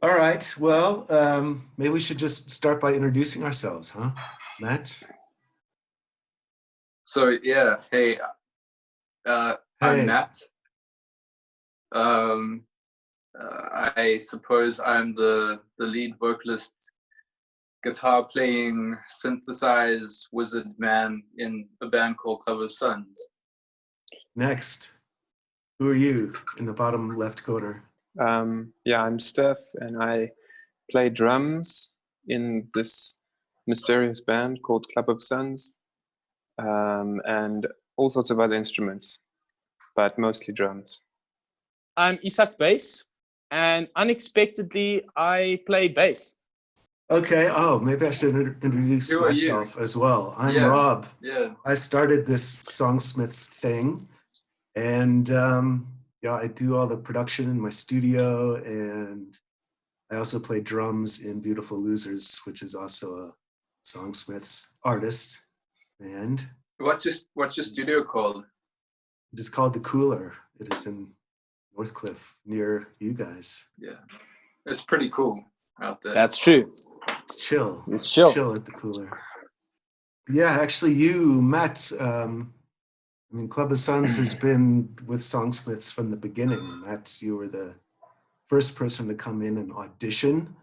All right. Well, maybe we should just start by introducing ourselves, huh? Matt? So yeah, hey, I'm Hey. Matt. Um, I suppose I'm the lead vocalist, guitar playing, synthesized wizard man in a band called Club of Suns. Next. Who are you in the bottom left corner? Yeah, I'm Steph, and I play drums in this mysterious band called Club of Suns, and all sorts of other instruments, but mostly drums. I'm Isak Bass, and unexpectedly, I play bass. Okay. Oh, maybe I should introduce Who are you? myself as well. I'm Yeah. Rob. Yeah. I started this Songsmiths thing, and yeah, I do all the production in my studio, and I also play drums in Beautiful Losers, which is also a Songsmiths artist. And What's your studio called? it is called The Cooler. It is in Northcliffe, near you guys. Yeah, it's pretty cool out there. That's true. It's chill. It's chill. Chill at The Cooler. Yeah, actually, you, Matt, I mean, Club of Suns has been with Songsmiths from the beginning. Matt, you were the first person to come in and audition.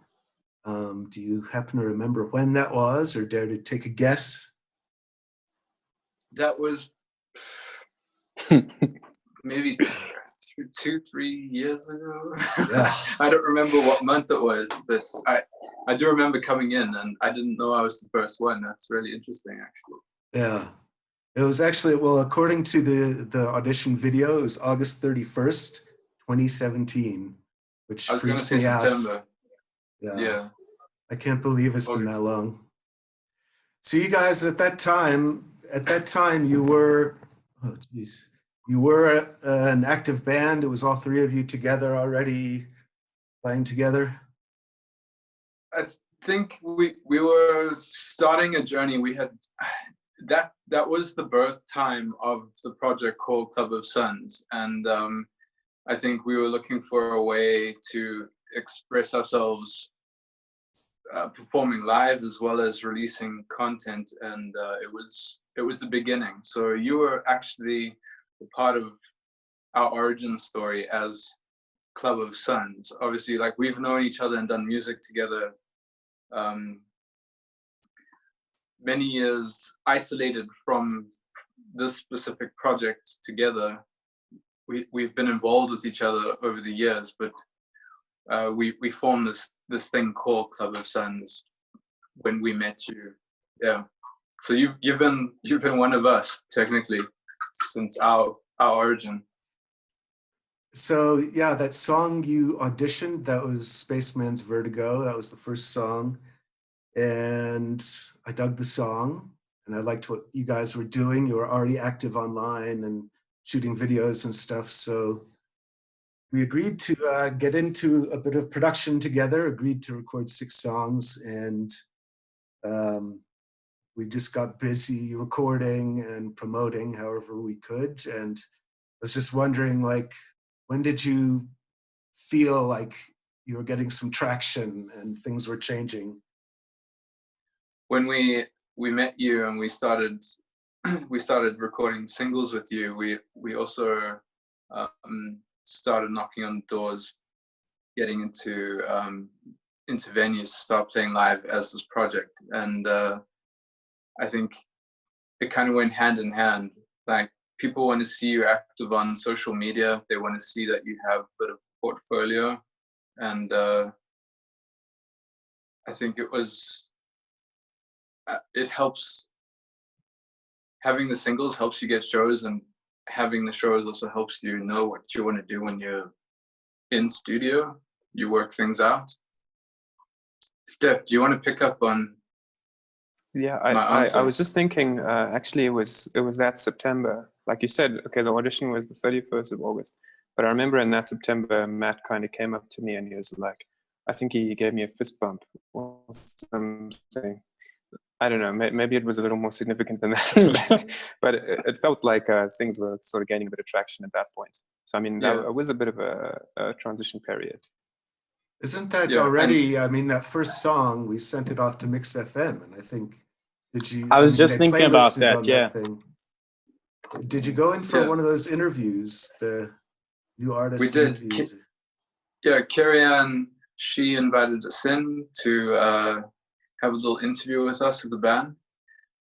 Do you happen to remember when that was, or dare to take a guess? That was maybe 2-3 years ago. Yeah. I don't remember what month it was, but I do remember coming in, and I didn't know I was the first one. That's really interesting, actually. Yeah. It was actually, well, according to the audition video, it was August 31st, 2017, which I was going to freaks say me out. September. Yeah. I can't believe it's been that long. So you guys, at that time, you were, oh geez, you were an active band. It was all three of you together already playing together. I think we were starting a journey. We had that was the birth time of the project called Club of Suns, and I think we were looking for a way to express ourselves, performing live as well as releasing content, and it was the beginning. So you were actually a part of our origin story as Club of Suns. Obviously, like, we've known each other and done music together many years isolated from this specific project together. We've been involved with each other over the years, but we formed this thing called Club of Suns when we met you. Yeah. So you've been one of us technically since our origin. So yeah, that song you auditioned, that was Spaceman's Vertigo. That was the first song. And I dug the song, and I liked what you guys were doing. You were already active online and shooting videos and stuff. So we agreed to get into a bit of production together, agreed to record 6 songs, and we just got busy recording and promoting however we could. And I was just wondering, like, when did you feel like you were getting some traction and things were changing? When we met you and we started recording singles with you, we also started knocking on doors, getting into venues to start playing live as this project. And I think it kind of went hand in hand. Like, people want to see you active on social media. They want to see that you have a bit of portfolio. And I think it helps. Having the singles helps you get shows, and having the shows also helps you know what you want to do when you're in studio. You work things out. Steph, do you want to pick up on? Yeah, I was just thinking, actually, it was that September. Like you said, okay, the audition was the 31st of August. But I remember in that September, Matt kind of came up to me and he was like, I think he gave me a fist bump or something. I don't know, maybe it was a little more significant than that. But it felt like things were sort of gaining a bit of traction at that point. So, I mean, that was a bit of a transition period. Isn't that Yeah, already? I mean, that first song we sent it off to Mix FM, and I think I was mean, just they thinking about playlisted that. on Yeah. that thing. Did you go in for Yeah. one of those interviews, the new artist We did. interviews? Yeah, Carrie-Anne, she invited us in to have a little interview with us as a band.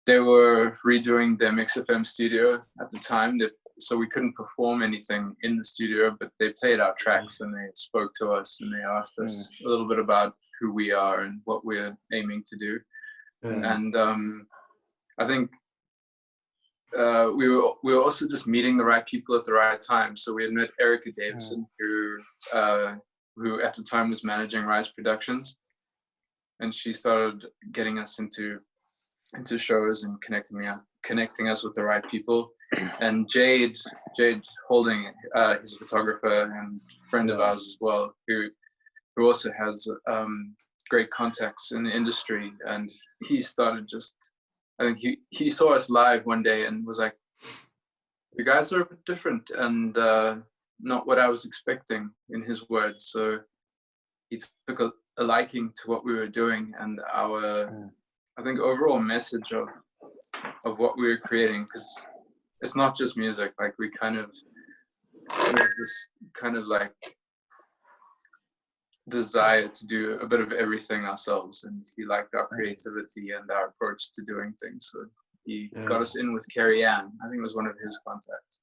They were redoing their Mix FM studio at the time, so we couldn't perform anything in the studio, but they played our tracks and they spoke to us and they asked us a little bit about who we are and what we're aiming to do. Yeah. And I think we were also just meeting the right people at the right time. So we had met Erica Davison, who at the time was managing Rise Productions, and she started getting us into shows and connecting us with the right people. And Jade Holding, he's a photographer and friend of ours as well, who also has great contacts in the industry. And he started I think he saw us live one day and was like, "You guys are a bit different and not what I was expecting," in his words. So he took a liking to what we were doing and our, I think, overall message of what we were creating, because it's not just music. Like we have this kind of like desire to do a bit of everything ourselves, and he liked our creativity and our approach to doing things. So he got us in with Carrie-Anne. I think it was one of his contacts.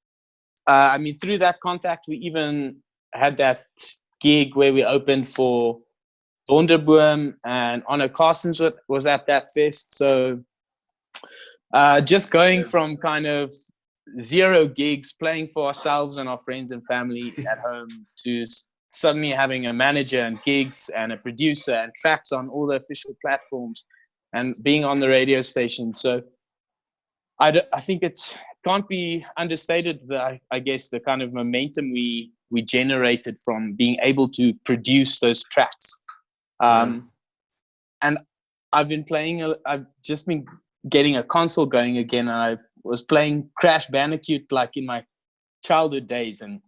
I mean, through that contact, we even had that gig where we opened for Wonderboom, and Anna Carson's was at that fest. So just going from kind of 0 gigs, playing for ourselves and our friends and family at home, to suddenly having a manager and gigs and a producer and tracks on all the official platforms and being on the radio station. So I think it can't be understated that I guess the kind of momentum we generated from being able to produce those tracks. And I've just been getting a console going again, and I was playing Crash Bandicoot like in my childhood days, and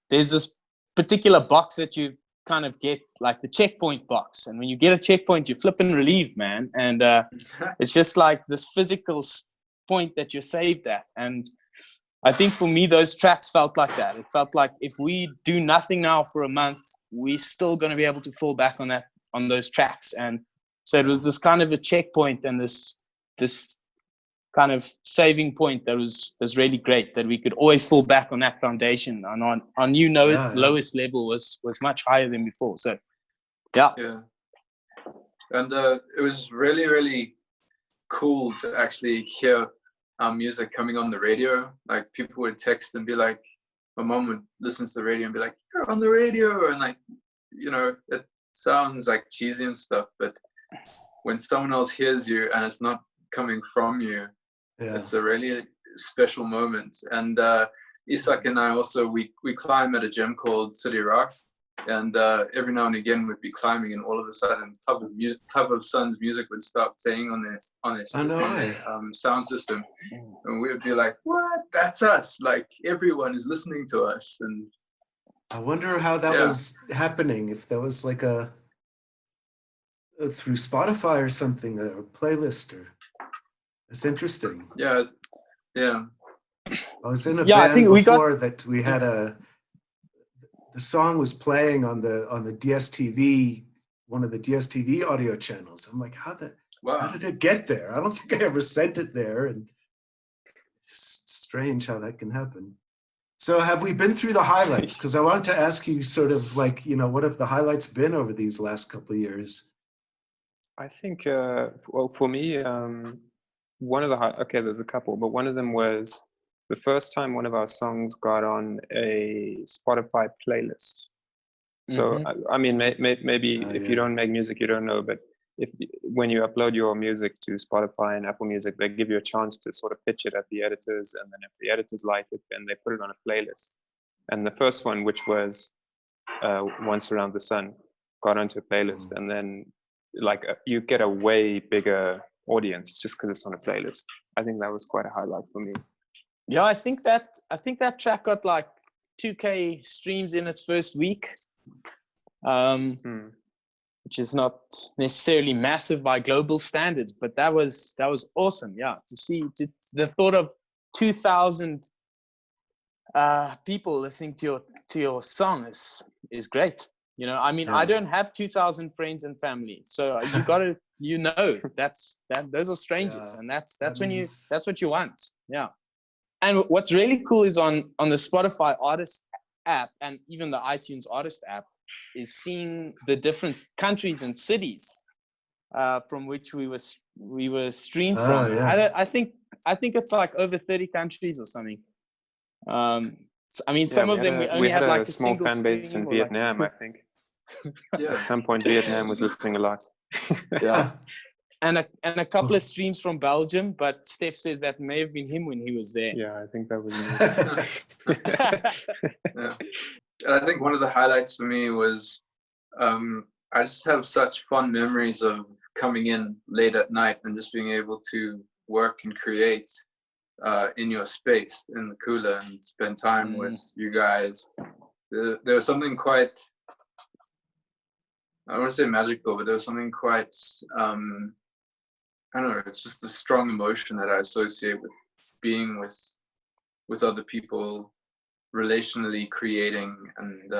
there's this particular box that you kind of get, like the checkpoint box, and when you get a checkpoint, you flip and relieve, man, and it's just like this physical point that you're saved at. And I think for me, those tracks felt like that. It felt like if we do nothing now for a month, we're still going to be able to fall back on those tracks. And so it was this kind of a checkpoint and this kind of saving point that was really great, that we could always fall back on that foundation, and our new lowest level was much higher than before. So yeah. And it was really, really cool to actually hear our music coming on the radio. Like people would text and be like, my mom would listen to the radio and be like, "You're on the radio," and like, you know, it sounds like cheesy and stuff, but when someone else hears you and it's not coming from you, it's a really special moment. And Isak and I also, we climb at a gym called City Rock, and every now and again we'd be climbing, and all of a sudden Club of Sun's music would start playing on their sound system, and we would be like, "What? That's us!" Like everyone is listening to us. And I wonder how that was happening. If that was like through Spotify or something, or a playlist, or it's interesting. Yeah. I was in a band before that we had the song was playing on the DSTV, one of the DSTV audio channels. I'm like, how did it get there? I don't think I ever sent it there, and it's strange how that can happen. So have we been through the highlights? Because I wanted to ask you sort of like, you know, what have the highlights been over these last couple of years? I think, well, for me, one of there's a couple, but one of them was the first time one of our songs got on a Spotify playlist. So, I mean, maybe if you don't make music, you don't know, but when you upload your music to Spotify and Apple Music, they give you a chance to sort of pitch it at the editors, and then if the editors like it, then they put it on a playlist. And the first one, which was Once Around the Sun, got onto a playlist, and then you get a way bigger audience just because it's on a playlist. I think that was quite a highlight for me. Yeah, I think that track got like 2K streams in its first week. which is not necessarily massive by global standards, but that was awesome. Yeah, to see the thought of 2,000 people listening to your song is great. You know, I mean, I don't have 2,000 friends and family, so you got to, you know, those are strangers, and that's what you want. Yeah. And what's really cool is on the Spotify artist app and even the iTunes artist app is seeing the different countries and cities from which we were streamed from. Yeah. I think it's like over 30 countries or something. So, I mean, some of them we only had like a small single fan base in Vietnam, I think. Yeah. At some point, Vietnam was listening a lot. Yeah. And a couple of streams from Belgium, but Steph says that may have been him when he was there. Yeah, I think that was me. Yeah. And I think one of the highlights for me was I just have such fond memories of coming in late at night and just being able to work and create in your space in the cooler and spend time with you guys. There was something quite, I don't want to say magical, but there was something quite, I don't know, it's just a strong emotion that I associate with being with other people, relationally creating and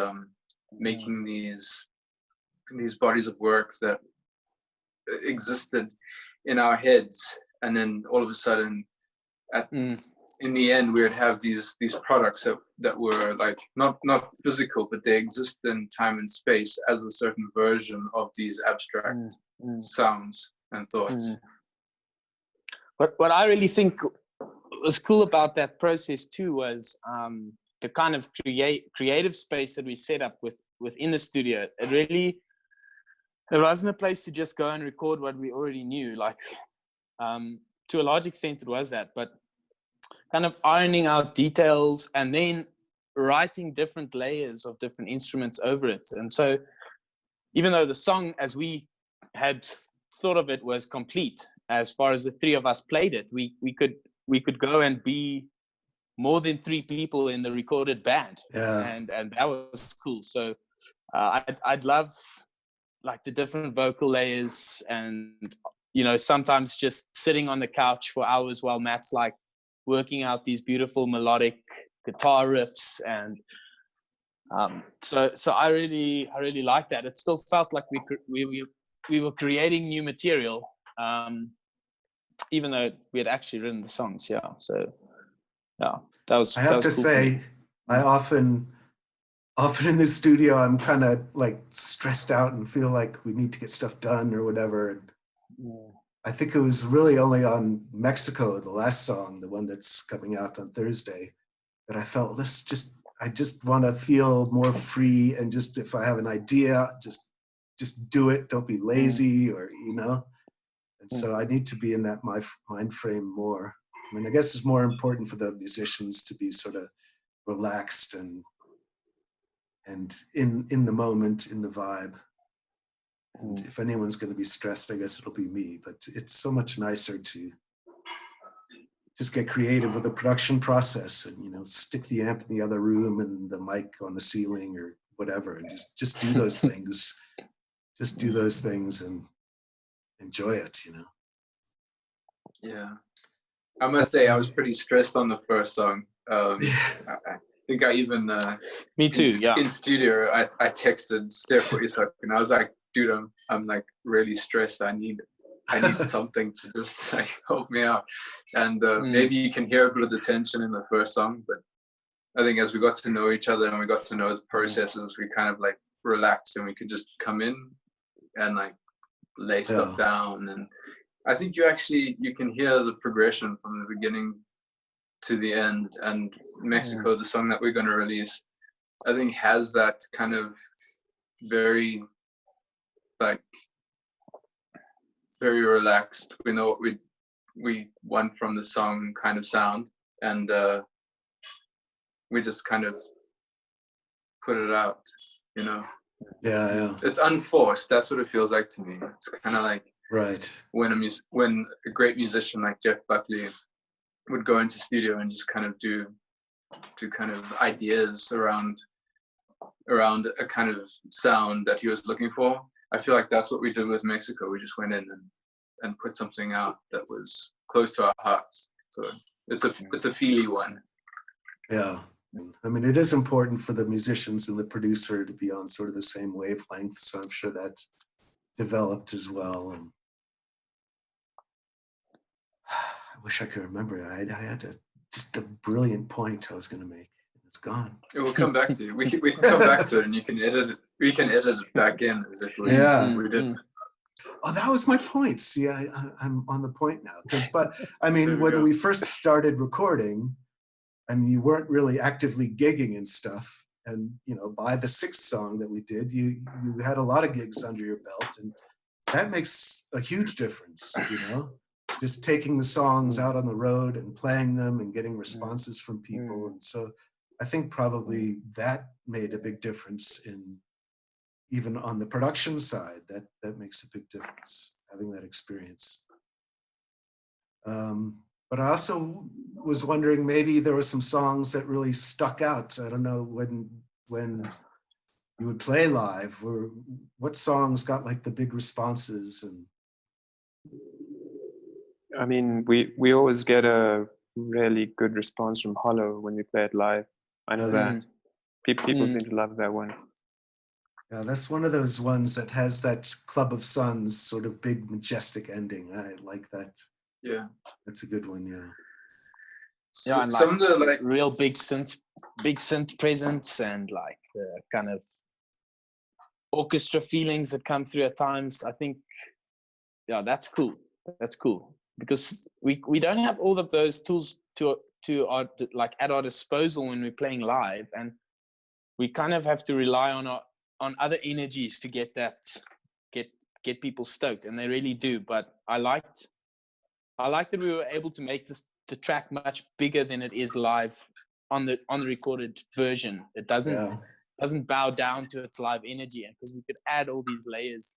making these bodies of work that existed in our heads, and then all of a sudden in the end we would have these products that were like not physical, but they exist in time and space as a certain version of these abstract sounds and thoughts. But what I really think was cool about that process too was the kind of creative space that we set up within the studio. It wasn't a place to just go and record what we already knew. Like, to a large extent, it was that, but kind of ironing out details and then writing different layers of different instruments over it. And so, even though the song, as we had thought of it, was complete, as far as the three of us played it, we could go and be more than three people in the recorded band, and that was cool. So I'd love like the different vocal layers, and you know, sometimes just sitting on the couch for hours while Matt's like working out these beautiful melodic guitar riffs, and so I really liked that. It still felt like we were creating new material, even though we had actually written the songs. Yeah, so yeah, that was. I have to say, I often in the studio, I'm kind of like stressed out and feel like we need to get stuff done or whatever. And I think it was really only on Mexico, the last song, the one that's coming out on Thursday, that I felt I just want to feel more free, and just if I have an idea, just do it. Don't be lazy, or you know. And so I need to be in that mind frame more. I mean, I guess it's more important for the musicians to be sort of relaxed and in the moment, in the vibe. And if anyone's going to be stressed, I guess it'll be me. But it's so much nicer to just get creative with the production process, and you know, stick the amp in the other room and the mic on the ceiling or whatever, and just do those things. Just do those things and enjoy it, you know. Yeah, I must say I was pretty stressed on the first song. I think I even me too. In studio, I texted Steph what you said, and I was like, dude, I'm like really stressed. I need something to just like help me out. And maybe you can hear a bit of the tension in the first song, but I think as we got to know each other and we got to know the processes, we kind of like relaxed, and we could just come in and like lay stuff down. And I think you can hear the progression from the beginning to the end. And Mexico, the song that we're going to release, I think has that kind of very relaxed, we know what we want from the song kind of sound, and we just kind of put it out, you know. Yeah. It's unforced. That's what it feels like to me. It's kind of like when a great musician like Jeff Buckley would go into studio and just kind of do kind of ideas around around a kind of sound that he was looking for. I feel like that's what we did with Mexico. We just went in and put something out that was close to our hearts. So it's a feely one. Yeah. I mean, it is important for the musicians and the producer to be on sort of the same wavelength. So I'm sure that developed as well. And I wish I could remember it. I had just a brilliant point I was going to make. It's gone. It will come back to you. We can come back to it, and you can edit it. We can edit it back in as if we did. Oh, that was my point. See, I'm on the point now. But I mean, when we first started recording, I mean, you weren't really actively gigging and stuff. And, you know, by the 6th song that we did, you had a lot of gigs under your belt. And that makes a huge difference, you know, just taking the songs out on the road and playing them and getting responses from people. And so I think probably that made a big difference in, even on the production side, that makes a big difference, having that experience. But I also was wondering, maybe there were some songs that really stuck out. I don't know, when you would play live, or what songs got like the big responses? And I mean, we always get a really good response from Hollow when we play it live. I know that people seem to love that one. Yeah, that's one of those ones that has that Club of Suns sort of big majestic ending. I like that. Yeah, that's a good one. Yeah. Yeah, and some of the like real big synth presence, and like the kind of orchestra feelings that come through at times. I think, yeah, that's cool. That's cool, because we don't have all of those tools to our, like, at our disposal when we're playing live, and we kind of have to rely on other energies to get get people stoked, and they really do. But I liked that we were able to make the track much bigger than it is live on the recorded version. It doesn't bow down to its live energy, and because we could add all these layers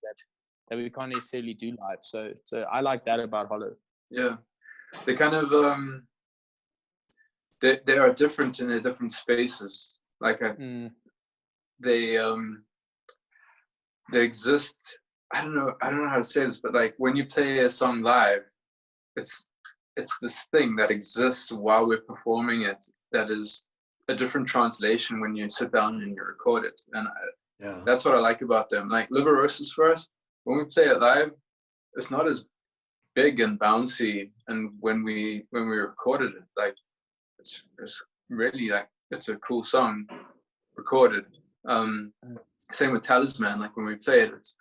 that we can't necessarily do live. So I like that about Hollow. Yeah, they kind of they are different in their different spaces. Like they exist. I don't know how to say this, but like when you play a song live, it's this thing that exists while we're performing it, that is a different translation when you sit down and you record it. And that's what I like about them. Like Liberosis for us, when we play it live, it's not as big and bouncy. And when we recorded it, like it's really like, it's a cool song recorded. Same with Talisman, like when we play it, it's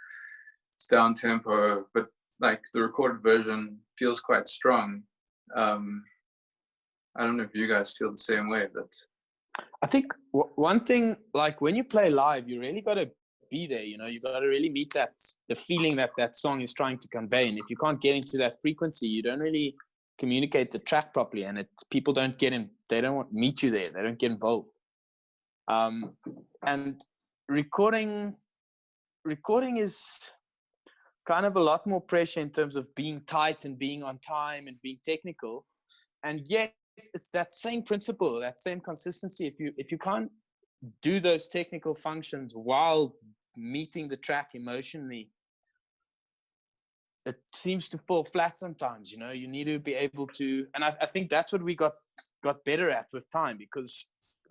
down tempo, but like the recorded version feels quite strong. I don't know if you guys feel the same way, but I think one thing, like when you play live, you really got to be there. You know, you got to really meet the feeling that song is trying to convey. And if you can't get into that frequency, you don't really communicate the track properly, and people don't get in. They don't want to meet you there. They don't get involved. And recording is kind of a lot more pressure in terms of being tight and being on time and being technical, and yet it's that same principle, that same consistency. If you can't do those technical functions while meeting the track emotionally, it seems to fall flat sometimes. You know, you need to be able to, and I think that's what we got better at with time, because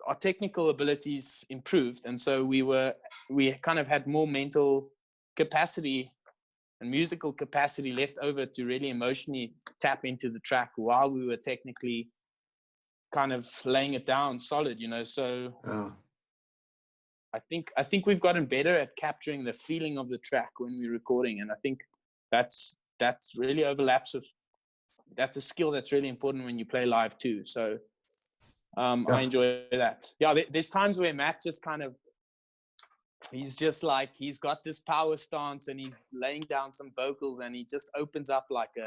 our technical abilities improved, and so we kind of had more mental capacity and musical capacity left over to really emotionally tap into the track while we were technically kind of laying it down solid, you know. So I think we've gotten better at capturing the feeling of the track when we're recording, and I think that's really overlaps with, that's a skill that's really important when you play live too. So I enjoy that. Yeah, there's times where Matt just kind of, he's just like, he's got this power stance and he's laying down some vocals and he just opens up like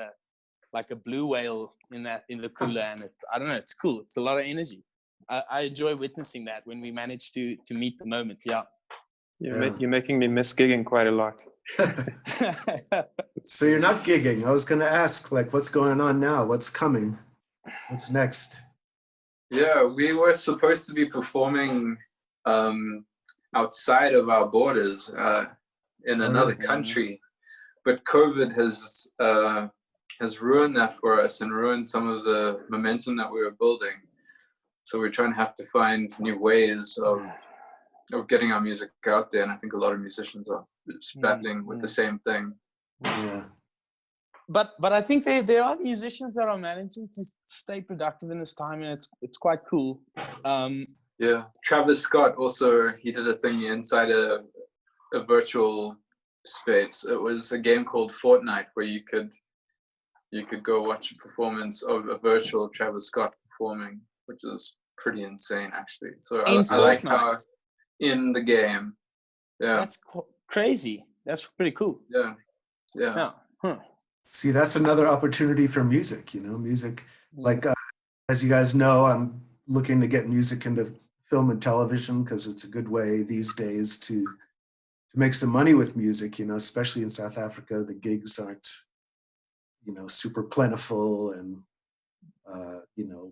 a blue whale in the cooler, and I don't know, it's cool. It's a lot of energy. I enjoy witnessing that when we manage to meet the moment. Yeah. You're making me miss gigging quite a lot. So you're not gigging. I was going to ask, like, what's going on now? What's coming? What's next? Yeah, we were supposed to be performing outside of our borders, in another country. But COVID has ruined that for us and ruined some of the momentum that we were building. So we're trying to have to find new ways of getting our music out there. And I think a lot of musicians are just battling with the same thing. Yeah. But I think there are musicians that are managing to stay productive in this time, and it's quite cool. Yeah, Travis Scott also, he did a thing inside a virtual space. It was a game called Fortnite where you could go watch a performance of a virtual Travis Scott performing, which is pretty insane actually. So I like how in the game. Yeah, that's crazy. That's pretty cool. Yeah. See, that's another opportunity for music, music. Like, as you guys know, I'm looking to get music into film and television because it's a good way these days to make some money with music, especially in South Africa. The gigs aren't, super plentiful, and,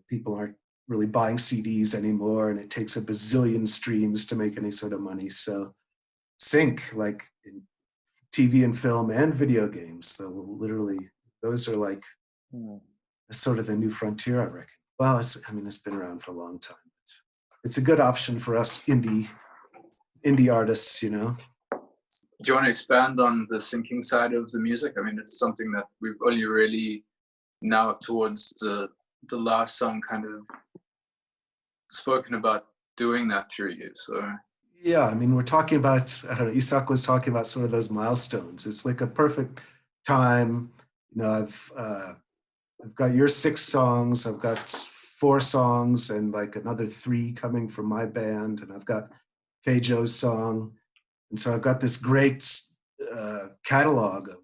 people aren't really buying CDs anymore, and it takes a bazillion streams to make any sort of money. So sync, like in TV and film and video games. So literally, those are like sort of the new frontier, I reckon. Well, it's been around for a long time. It's a good option for us indie artists, Do you want to expand on the syncing side of the music? I mean, it's something that we've only really now towards the last song kind of spoken about doing that through you. So yeah, we're talking about, I don't know, Isak was talking about sort of those milestones. It's like a perfect time. I've got your 6 songs, I've got 4 songs, and like another 3 coming from my band, and I've got Joe's song. And so I've got this great catalog of,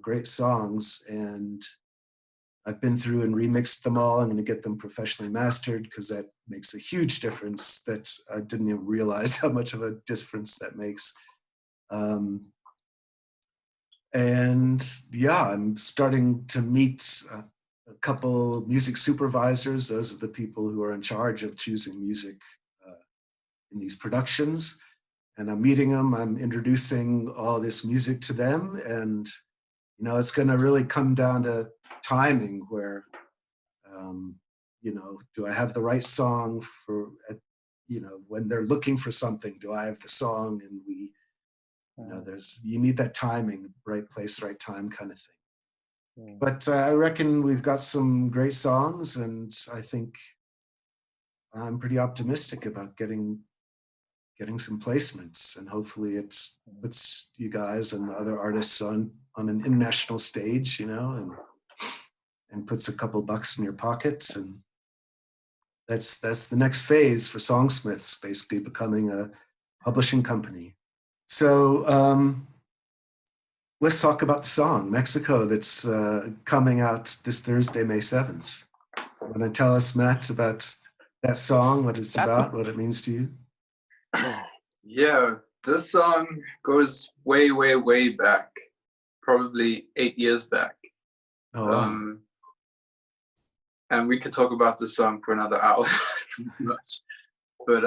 great songs, and I've been through and remixed them all. I'm going to get them professionally mastered because that makes a huge difference that I didn't even realize how much of a difference that makes. And yeah, I'm starting to meet a couple music supervisors. Those are the people who are in charge of choosing music in these productions. And I'm meeting them, I'm introducing all this music to them. And, it's going to really come down to timing where, do I have the right song for, when they're looking for something, do I have the song? And we, you need that timing, right place, right time kind of thing. But I reckon we've got some great songs, and I think I'm pretty optimistic about getting some placements, and hopefully it puts you guys and the other artists on an international stage, and puts a couple bucks in your pockets. And that's the next phase for Songsmiths, basically becoming a publishing company. So let's talk about the song Mexico that's coming out this Thursday, May 7th. Want to tell us, Matt, about that song, what it's about, what it means to you? Yeah, this song goes way, way, way back, probably 8 years back. Oh, wow. And we could talk about this song for another hour, but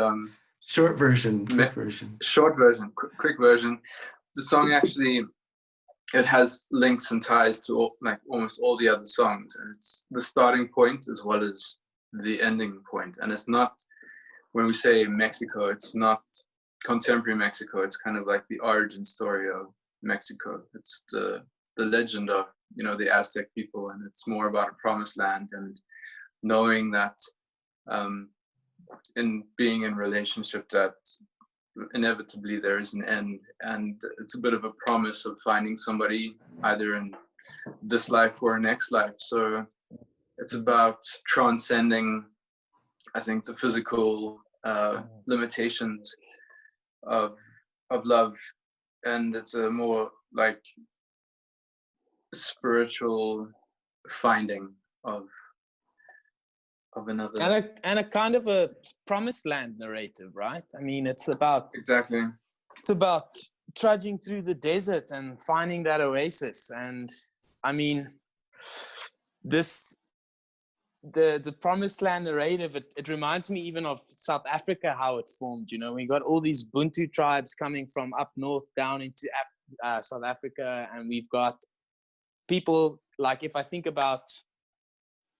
short version, quick quick version. The song actually, it has links and ties to almost all the other songs, and it's the starting point as well as the ending point. And it's not, when we say Mexico, it's not contemporary Mexico. It's kind of like the origin story of Mexico. It's the legend of the Aztec people, and it's more about a promised land and knowing that in being in relationship that inevitably there is an end, and it's a bit of a promise of finding somebody either in this life or next life. So it's about transcending, I think, the physical limitations of love, and it's a more like spiritual finding of another, and a kind of a promised land narrative, right? It's about trudging through the desert and finding that oasis. And this the promised land narrative, it reminds me even of South Africa, how it formed. You know, we got all these Bantu tribes coming from up north down into South Africa, and we've got people like, if I think about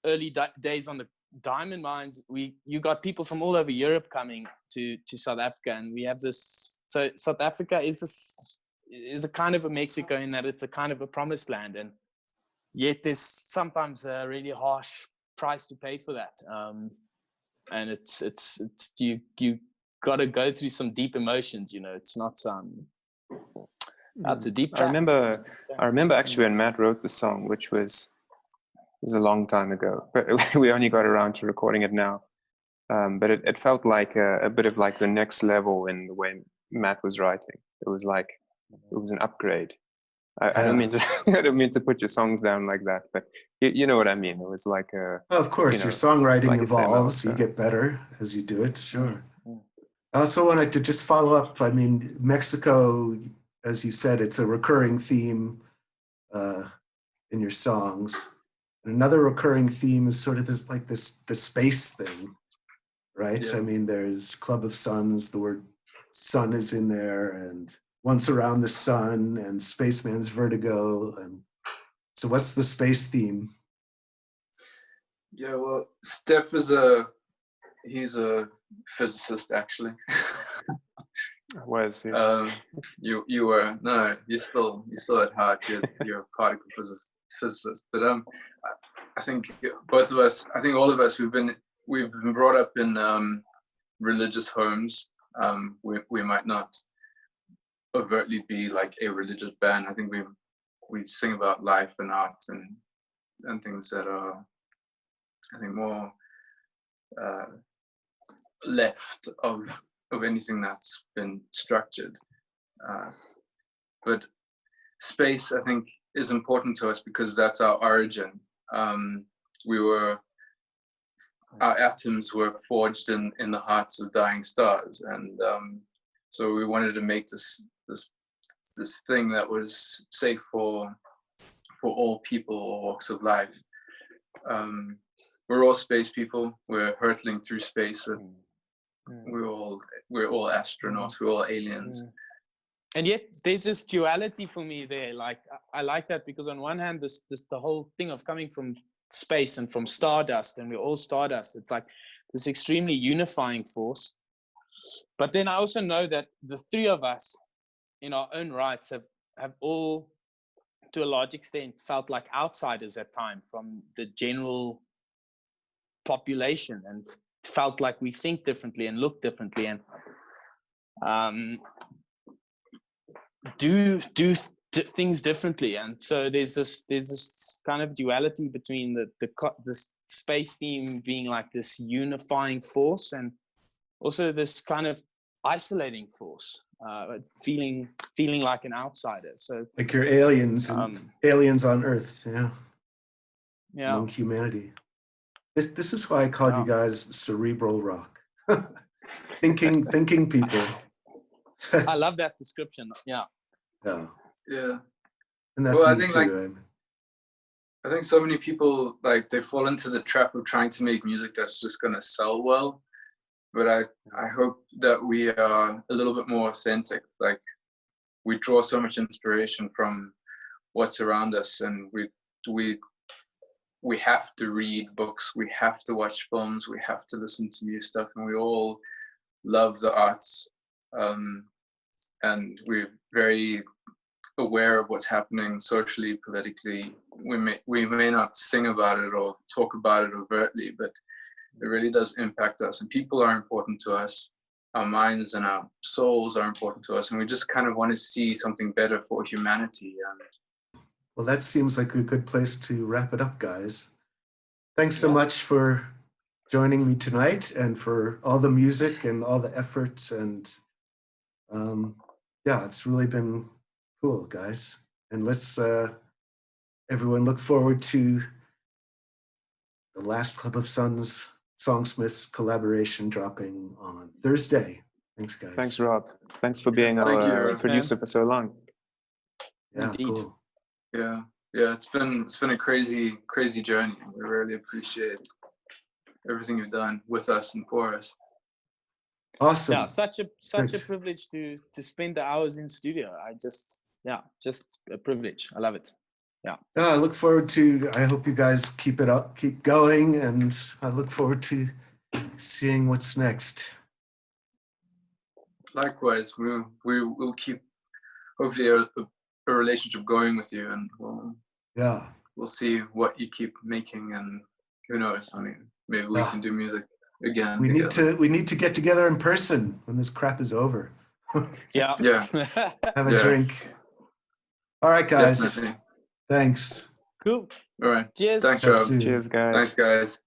early days on the diamond mines, you got people from all over Europe coming to South Africa, and we have this. So South Africa is a kind of a Mexico in that it's a kind of a promised land, and yet there's sometimes a really harsh price to pay for that. And it's you got to go through some deep emotions. You know, it's not that's a deep track. I remember actually when Matt wrote the song, which was a long time ago, but we only got around to recording it now. But it felt like a bit of like the next level in the way Matt was writing. It was like, it was an upgrade. I don't mean to I don't mean to put your songs down like that, but you know what I mean. It was like of course, your songwriting like evolves, you get better as you do it, sure. I also wanted to just follow up. I mean, Mexico, as you said, it's a recurring theme in your songs. And another recurring theme is sort of the space thing, right? Yeah. I mean, there's Club of Suns, the word sun is in there, and Once Around the Sun, and Spaceman's Vertigo. And so what's the space theme? Yeah, well, Steph he's a physicist, actually. Was yeah. You were, no, you're still at heart, you're a particle physicist. But I think both of us, I think all of us, we've been brought up in religious homes. We might not overtly be like a religious band. I think we sing about life and art and things that are, I think, more left of anything that's been structured. But space, I think, is important to us because that's our origin. Our atoms were forged in the hearts of dying stars, and so we wanted to make this thing that was safe for all people, all walks of life. We're all space people. We're hurtling through space. We're all astronauts. We're all aliens. And yet there's this duality for me there. Like, I like that because on one hand, this the whole thing of coming from space and from stardust, and we're all stardust. It's like this extremely unifying force. But then I also know that the three of us, in our own rights, have all, to a large extent, felt like outsiders at times from the general population, and felt like we think differently and look differently, and do things differently. And so there's this kind of duality between the space theme being like this unifying force, and also this kind of isolating force, feeling like an outsider. So like you're aliens aliens on Earth, among humanity. This is why I called you guys cerebral rock. thinking people. I love that description. Yeah. And that's well, me too. I think so many people, like, they fall into the trap of trying to make music that's just going to sell well. But I hope that we are a little bit more authentic. Like, we draw so much inspiration from what's around us, and we have to read books, we have to watch films, we have to listen to new stuff, and we all love the arts. And we're very aware of what's happening socially, politically. We may not sing about it or talk about it overtly, but it really does impact us, and people are important to us. Our minds and our souls are important to us, and we just kind of want to see something better for humanity. Well, that seems like a good place to wrap it up, guys. Thanks so much for joining me tonight, and for all the music and all the efforts. And it's really been cool, guys. And let's everyone look forward to the last Club of Suns Songsmiths collaboration dropping on Thursday. Thanks, guys. Thanks, Rob. Thanks for being our producer for so long. Yeah, indeed. Cool. Yeah, it's been a crazy journey. We really appreciate everything you've done with us and for us. Awesome. Yeah, such a privilege to spend the hours in studio. Just a privilege. I love it. Yeah. I look forward to, I hope you guys keep it up, keep going, and I look forward to seeing what's next. Likewise, we'll keep hopefully a relationship going with you, and we'll see what you keep making, and who knows, I mean, maybe we can do music again. We need to get together in person when this crap is over. Yeah. Have a drink. All right, guys. Definitely. Thanks. Cool. All right. Cheers. Thanks, Rob. Cheers, guys. Thanks, guys.